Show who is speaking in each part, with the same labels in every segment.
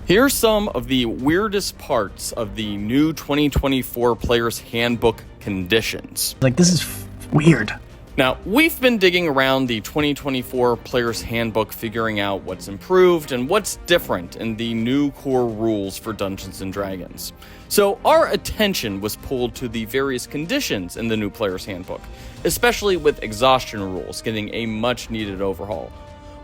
Speaker 1: Here's some of the weirdest parts of the new 2024 Player's Handbook conditions.
Speaker 2: This is weird.
Speaker 1: Now, we've been digging around the 2024 Player's Handbook, figuring out what's improved and what's different in the new core rules for Dungeons & Dragons. So our attention was pulled to the various conditions in the new Player's Handbook, especially with exhaustion rules getting a much-needed overhaul.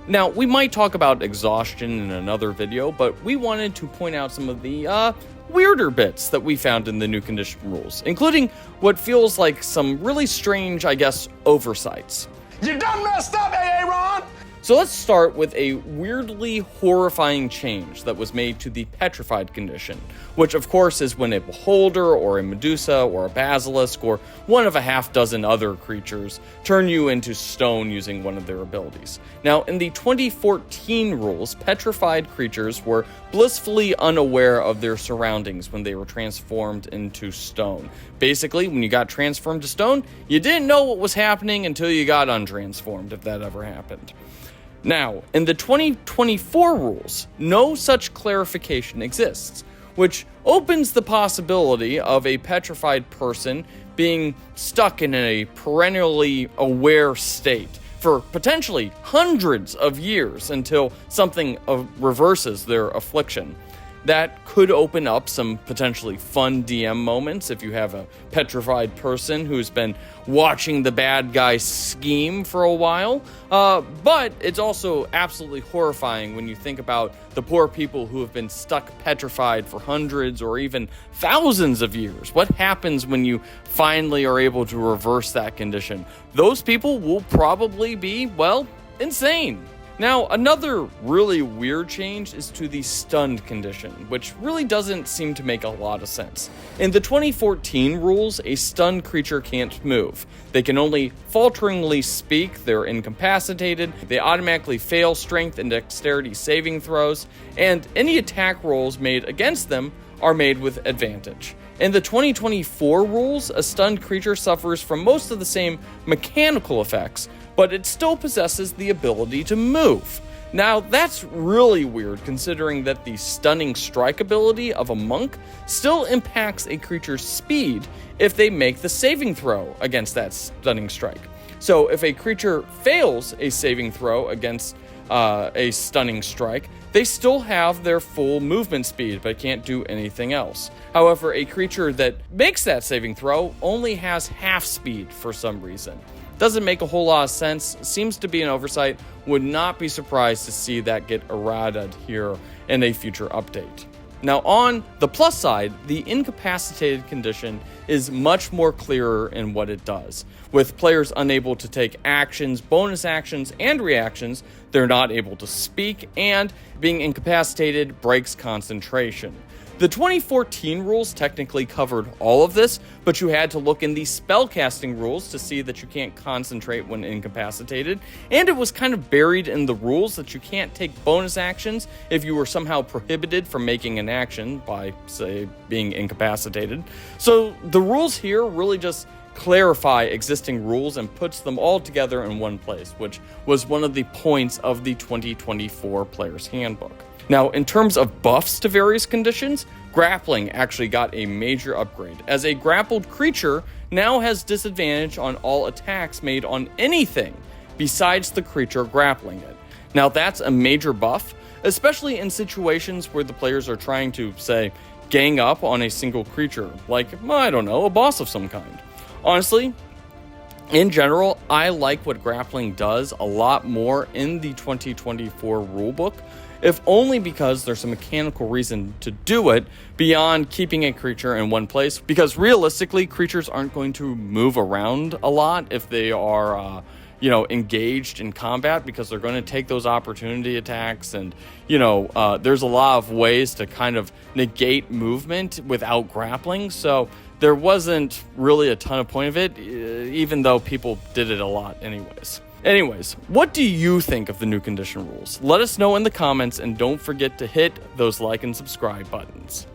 Speaker 1: Now, we might talk about exhaustion in another video, but we wanted to point out some of the weirder bits that we found in the new condition rules, including what feels like some really strange, oversights.
Speaker 3: You done messed up, Aaron!
Speaker 1: So let's start with a weirdly horrifying change that was made to the Petrified condition, which of course is when a beholder or a Medusa or a basilisk or one of a half dozen other creatures turn you into stone using one of their abilities. Now, in the 2014 rules, petrified creatures were blissfully unaware of their surroundings when they were transformed into stone. Basically, when you got transformed to stone, you didn't know what was happening until you got untransformed, if that ever happened. Now, in the 2024 rules, no such clarification exists, which opens the possibility of a petrified person being stuck in a perennially aware state for potentially hundreds of years until something reverses their affliction. That could open up some potentially fun DM moments if you have a petrified person who's been watching the bad guy scheme for a while. But it's also absolutely horrifying when you think about the poor people who have been stuck petrified for hundreds or even thousands of years. What happens when you finally are able to reverse that condition? Those people will probably be, insane. Now, another really weird change is to the stunned condition, which really doesn't seem to make a lot of sense. In the 2014 rules, a stunned creature can't move. They can only falteringly speak, they're incapacitated, they automatically fail strength and dexterity saving throws, and any attack rolls made against them are made with advantage. In the 2024 rules, a stunned creature suffers from most of the same mechanical effects, but it still possesses the ability to move. Now, that's really weird considering that the stunning strike ability of a monk still impacts a creature's speed if they make the saving throw against that stunning strike. So if a creature fails a saving throw against a stunning strike, they still have their full movement speed, but can't do anything else. However, a creature that makes that saving throw only has half speed for some reason. Doesn't make a whole lot of sense, seems to be an oversight, would not be surprised to see that get errated here in a future update. Now, on the plus side, the incapacitated condition is much more clearer in what it does. With players unable to take actions, bonus actions, and reactions, they're not able to speak, and being incapacitated breaks concentration. The 2014 rules technically covered all of this, but you had to look in the spellcasting rules to see that you can't concentrate when incapacitated, and it was kind of buried in the rules that you can't take bonus actions if you were somehow prohibited from making an action by, say, being incapacitated. So the rules here really just clarify existing rules and puts them all together in one place, which was one of the points of the 2024 Player's Handbook. Now, in terms of buffs to various conditions, grappling actually got a major upgrade, as a grappled creature now has disadvantage on all attacks made on anything besides the creature grappling it. Now, that's a major buff, especially in situations where the players are trying to, say, gang up on a single creature, like, a boss of some kind. Honestly, in general, I like what grappling does a lot more in the 2024 rulebook, if only because there's a mechanical reason to do it beyond keeping a creature in one place, because realistically, creatures aren't going to move around a lot if they are, engaged in combat, because they're going to take those opportunity attacks, and, there's a lot of ways to kind of negate movement without grappling, so there wasn't really a ton of point of it, even though people did it a lot Anyways, what do you think of the new condition rules? Let us know in the comments, and don't forget to hit those like and subscribe buttons.